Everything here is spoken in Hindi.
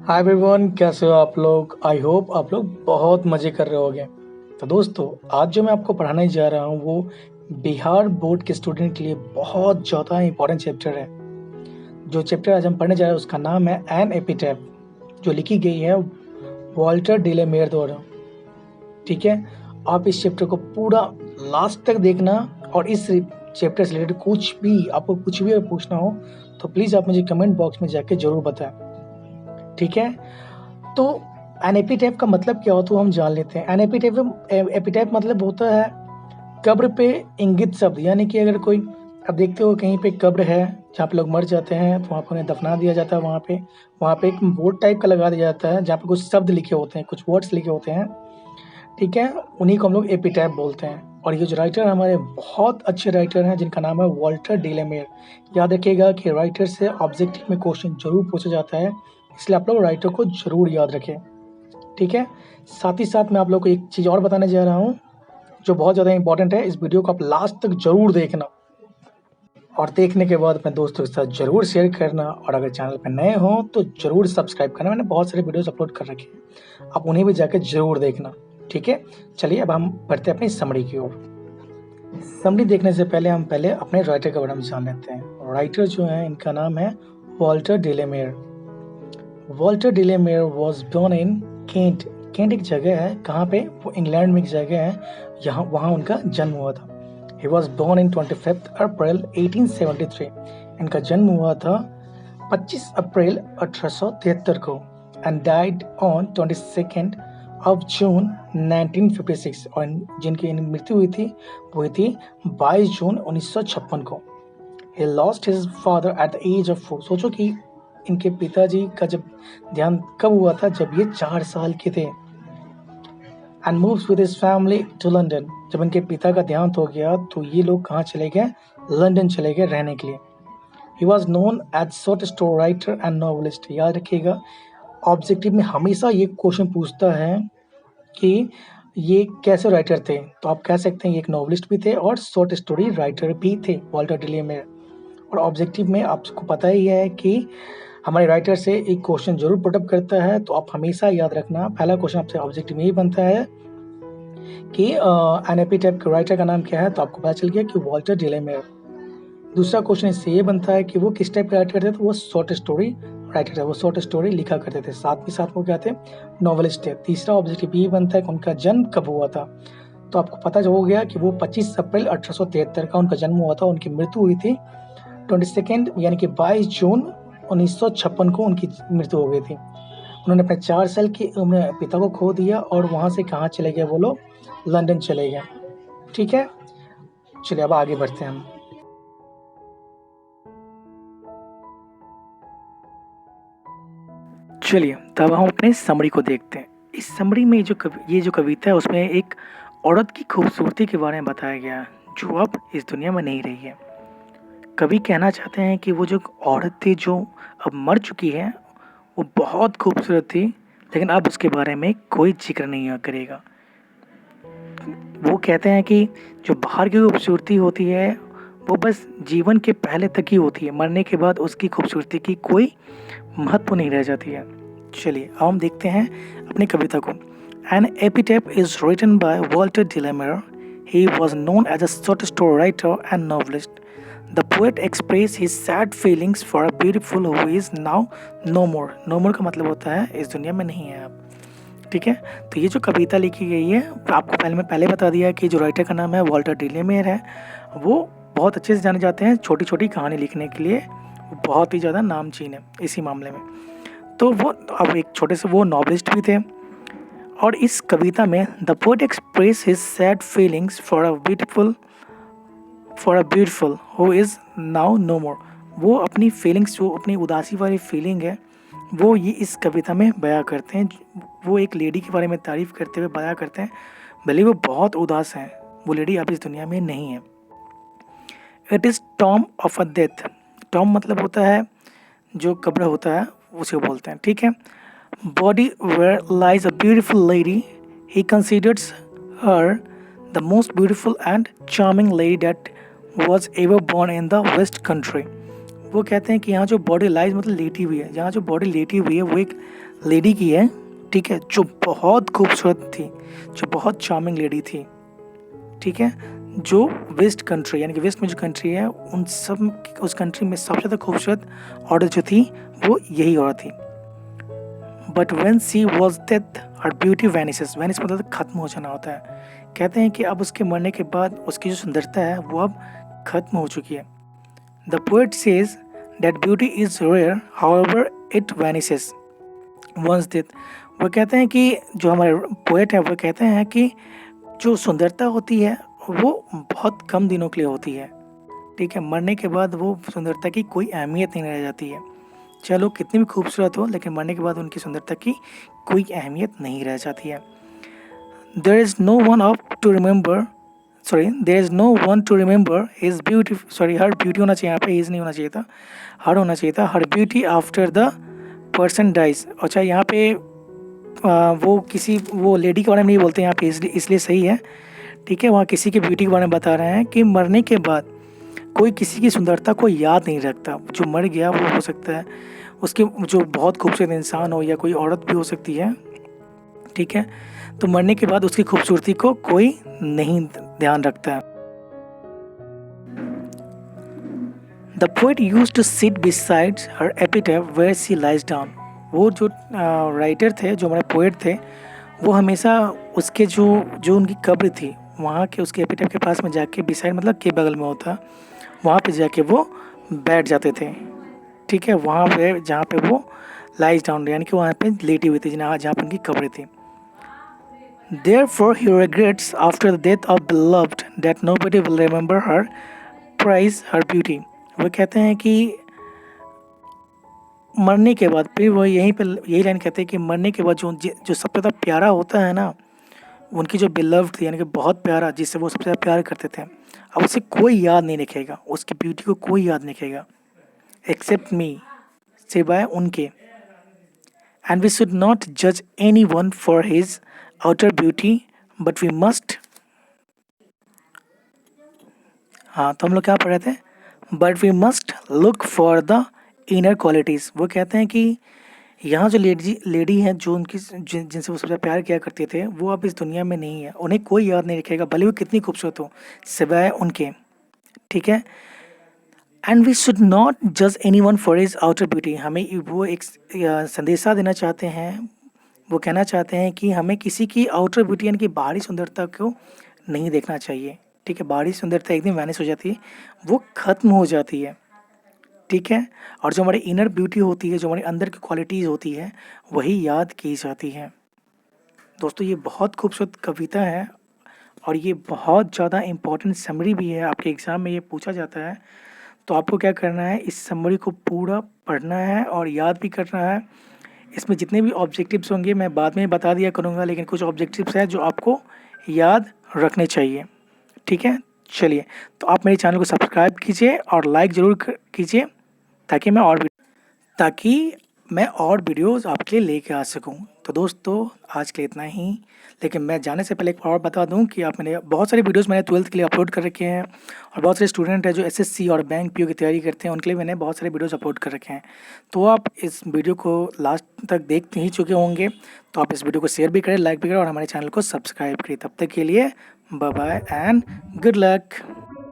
हाय एवरीवन, कैसे हो आप लोग। आई होप आप लोग बहुत मज़े कर रहे होंगे। तो दोस्तों, आज जो मैं आपको पढ़ाने जा रहा हूँ वो बिहार बोर्ड के स्टूडेंट के लिए बहुत ज़्यादा इंपॉर्टेंट चैप्टर है। जो चैप्टर आज हम पढ़ने जा रहे हैं उसका नाम है एन एपिटैफ, जो लिखी गई है वॉल्टर डिलेमेयर द्वारा। ठीक है, आप इस चैप्टर को पूरा लास्ट तक देखना, और इस चैप्टर से रिलेटेड आपको कुछ भी अगर पूछना हो तो प्लीज़ आप मुझे कमेंट बॉक्स में जाके ज़रूर बताएं। ठीक है, तो एनेपिटैफ का मतलब क्या होता है हम जान लेते हैं। एपिटैफ मतलब होता है कब्र पे इंगित शब्द, यानी कि अगर कोई, अब देखते हो कहीं पे कब्र है जहाँ पे लोग मर जाते हैं तो वहाँ पे उन्हें दफना दिया जाता है। वहाँ पे एक बोर्ड टाइप का लगा दिया जाता है जहाँ पे कुछ शब्द लिखे होते हैं, कुछ वर्ड्स लिखे होते हैं। ठीक है, उन्हीं को हम लोग एपिटैफ बोलते हैं। और ये जो राइटर हमारे बहुत अच्छे राइटर हैं जिनका नाम है वॉल्टर डिलेमेयर। याद रखिएगा कि राइटर से ऑब्जेक्टिव में क्वेश्चन जरूर पूछा जाता है, इसलिए आप लोग राइटर को जरूर याद रखें। ठीक है, साथ ही साथ मैं आप लोग को एक चीज़ और बताने जा रहा हूँ जो बहुत ज़्यादा इंपॉर्टेंट है। इस वीडियो को आप लास्ट तक जरूर देखना, और देखने के बाद अपने दोस्तों के साथ जरूर शेयर करना। और अगर चैनल पर नए हो तो जरूर सब्सक्राइब करना, मैंने बहुत सारे वीडियोस अपलोड कर रखे हैं, आप उन्हें भी जाकर जरूर देखना। ठीक है, चलिए अब हम बढ़ते हैं अपनी समरी की ओर। समरी देखने से पहले हम अपने राइटर के बारे में जान लेते हैं। राइटर जो है इनका नाम है Walter de la Mare. Walter de la Mare was born in Kent. Kent एक जगह है, कहाँ पे, वो इंग्लैंड में एक जगह है, वहाँ उनका जन्म हुआ था। ही वॉज बोर्न इन 25 अप्रैल 1873। इनका जन्म हुआ था 25 अप्रैल 1873 को, एंड डाइड ऑन 22 जून 1956। और जिनकी मृत्यु हुई थी वो हुई थी 22 जून 1956 को। He lost his father at the age of 4। सोचो कि इनके पिताजी का जब ध्यान कब हुआ था, जब ये 4 साल के थे। And moves with his family to London। जब इनके पिता का देहांत हो गया तो ये लोग कहाँ चले गए, लंदन चले गए रहने के लिए। He was known as short story writer and novelist। याद रखिएगा, ऑब्जेक्टिव में हमेशा ये क्वेश्चन पूछता है कि ये कैसे राइटर थे, तो आप कह सकते हैं ये एक नॉवलिस्ट भी थे और शॉर्ट स्टोरी राइटर भी थे, वॉल्टर डिलेमेयर। और ऑब्जेक्टिव में आपको पता ही है कि हमारे राइटर से एक क्वेश्चन जरूर पुटअप करता है, तो आप हमेशा याद रखना, पहला क्वेश्चन आपसे ऑब्जेक्टिव में ही बनता है कि एन एपिटैफ के राइटर का नाम क्या है, तो आपको पता चल गया कि वॉल्टर डिलेमेयर। दूसरा क्वेश्चन इससे ये बनता है कि वो किस टाइप का राइटर थे, तो वो शॉर्ट स्टोरी राइटर थे, वो शॉर्ट स्टोरी लिखा करते थे, साथ ही साथ वो क्या थे, नॉवलिस्ट थे। तीसरा ऑब्जेक्टिव ये बनता है कि उनका जन्म कब हुआ था, तो आपको पता हो गया कि वो 25 अप्रैल 1873 का उनका जन्म हुआ था। उनकी मृत्यु हुई थी 22 यानी कि 22 जून 1956 को उनकी मृत्यु हो गई थी। उन्होंने अपने 4 साल की उम्र में पिता को खो दिया और वहाँ से कहाँ चले गए वो लोग, लंदन चले गए। ठीक है, चलिए अब आगे बढ़ते हैं हम। चलिए तब हम अपने समरी को देखते हैं। इस समरी में ये जो कविता है उसमें एक औरत की खूबसूरती के बारे में बताया गया है जो अब इस दुनिया में नहीं रही है। कवि कहना चाहते हैं कि वो जो औरत थी जो अब मर चुकी है वो बहुत खूबसूरत थी, लेकिन अब उसके बारे में कोई जिक्र नहीं करेगा। वो कहते हैं कि जो बाहर की खूबसूरती होती है वो बस जीवन के पहले तक ही होती है, मरने के बाद उसकी खूबसूरती की कोई महत्व नहीं रह जाती है। चलिए अब हम देखते हैं अपनी कविता को। An epitaph is written by Walter de la Mare. He was known as a short story writer and novelist. The poet expressed his sad feelings for a beautiful who is now no more। No more का मतलब होता है इस दुनिया में नहीं है अब। ठीक है, तो ये जो कविता लिखी गई है, आपको पहले बता दिया कि जो राइटर का नाम है वॉल्टर डिलेमेयर है। वो बहुत अच्छे से जाने जाते हैं छोटी छोटी कहानी लिखने के लिए, वो बहुत ही ज़्यादा नामचीन है इसी मामले में। तो वो अब एक छोटे से वो नॉवलिस्ट भी थे। और इस कविता में the poet express his sad feelings for a beautiful who is now no more. वो अपनी फीलिंग्स, जो अपनी उदासी वाली फीलिंग है, वो ये इस कविता में बयां करते हैं। वो एक लेडी के बारे में तारीफ़ करते हुए बयां करते हैं, भले वो बहुत उदास हैं, वो लेडी अब इस दुनिया में नहीं है। It is Tom of a death. Tom मतलब होता है जो कब्र होता है, उसे बोलते हैं। ठीक है, body where lies a beautiful lady. He considers her the most beautiful and charming lady that was ever born in the West Country। वो कहते हैं कि यहाँ जो बॉडी लाइज मतलब लेटी हुई है, जहाँ जो बॉडी लेटी हुई है वो एक लेडी की है, ठीक है, जो बहुत खूबसूरत थी, जो बहुत चार्मिंग लेडी थी, ठीक है, जो वेस्ट कंट्री यानी कि वेस्ट में जो कंट्री है उन सब उस कंट्री में सबसे ज़्यादा खूबसूरत औरत जो थी वो यही औरत थी। But when she was death her beauty vanishes, vanish मतलब खत्म हो जाना होता है। कहते हैं कि अब उसके मरने के बाद उसकी जो सुंदरता है वो अब खत्म हो चुकी है। The poet says that beauty is rare however it vanishes once death. वो कहते हैं कि जो हमारे पोएट है वो कहते हैं कि जो सुंदरता होती है वो बहुत कम दिनों के लिए होती है, ठीक है, मरने के बाद वो सुंदरता की कोई अहमियत नहीं रह जाती है। चलो कितनी भी खूबसूरत हो लेकिन मरने के बाद उनकी सुंदरता की कोई अहमियत नहीं रह जाती है। There is no one up to remember there is no one to remember his beauty her beauty होना चाहिए, यहाँ पे हिज नहीं होना चाहिए था, हर होना चाहिए था, her beauty after the person dies. अच्छा यहाँ पे वो लेडी के बारे में नहीं बोलते यहाँ पे, इसलिए सही है, ठीक है, वहाँ किसी की ब्यूटी के बारे में बता रहे हैं कि मरने के बाद कोई किसी की सुंदरता को याद नहीं रखता। जो मर गया वो हो सकता है उसके जो बहुत खूबसूरत इंसान हो या कोई औरत भी हो सकती है, ठीक है, तो मरने के बाद उसकी खूबसूरती को कोई नहीं ध्यान रखता। The poet used to sit beside her epitaph where she lies down. वो जो राइटर थे, जो हमारे पोएट थे, वो हमेशा उसके जो उनकी कब्र थी वहाँ के उसके एपिटैफ के पास में जाके, बिसाइड मतलब के बगल में होता, वहाँ पे जाके वो बैठ जाते थे, ठीक है, वहाँ पे जहाँ पे वो लाइज डाउन यानी कि वहाँ पे लेटी हुई थी, जहाँ पे उनकी कब्र थी। Therefore he regrets after the death of beloved that nobody will remember her, praise her beauty। वो कहते हैं कि मरने के बाद फिर वो यही लाइन कहते हैं कि मरने के बाद जो सबसे ज़्यादा प्यारा होता है ना, उनकी जो बिलव्ड थी यानी कि बहुत प्यारा, जिससे वो सबसे ज़्यादा प्यार करते थे, अब उसे कोई याद नहीं रखेगा, उसकी ब्यूटी को कोई याद नहीं रखेगा एक्सेप्ट मी, सिवाय उनके। एंड वी शुड नॉट जज any one for his outer beauty but we must, हाँ तो हम लोग क्या पढ़ रहे थे, but we must look for the inner qualities. वो कहते हैं कि यहाँ जो लेडी हैं जो जिनसे वो सबसे प्यार किया करते थे वो अब इस दुनिया में नहीं है, उन्हें कोई याद नहीं रखेगा भले वो कितनी खूबसूरत हो, सिवाय उनके, ठीक है। एंड वी शुड नॉट जज any one for his outer beauty. हमें वो एक संदेशा देना चाहते हैं, वो कहना चाहते हैं कि हमें किसी की आउटर ब्यूटी यानी कि बाहरी सुंदरता को नहीं देखना चाहिए, ठीक है, बाहरी सुंदरता एक दिन वैनिश हो जाती है, वो ख़त्म हो जाती है, ठीक है, और जो हमारी इनर ब्यूटी होती है, जो हमारे अंदर की क्वालिटीज़ होती है, वही याद की जाती है। दोस्तों ये बहुत खूबसूरत कविता है और ये बहुत ज़्यादा इम्पोर्टेंट समरी भी है, आपके एग्ज़ाम में ये पूछा जाता है। तो आपको क्या करना है, इस समरी को पूरा पढ़ना है और याद भी करना है। इसमें जितने भी ऑब्जेक्टिव्स होंगे मैं बाद में बता दिया करूँगा, लेकिन कुछ ऑब्जेक्टिव्स हैं जो आपको याद रखने चाहिए, ठीक है। चलिए, तो आप मेरे चैनल को सब्सक्राइब कीजिए और लाइक ज़रूर कीजिए ताकि मैं और वीडियोज़ आपके लिए लेके आ सकूं। तो दोस्तों आज के लिए इतना ही, लेकिन मैं जाने से पहले एक और बता दूं कि आप मैंने बहुत सारे वीडियोज़ मैंने 12th के लिए अपलोड कर रखे हैं और बहुत सारे स्टूडेंट हैं जो एसएससी और बैंक पीओ की तैयारी करते हैं, उनके लिए मैंने बहुत सारे वीडियोज़ अपलोड कर रखे हैं। तो आप इस वीडियो को लास्ट तक देख ही चुके होंगे, तो आप इस वीडियो को शेयर भी करें, लाइक भी करें और हमारे चैनल को सब्सक्राइब करें। तब तक के लिए bye bye and good luck.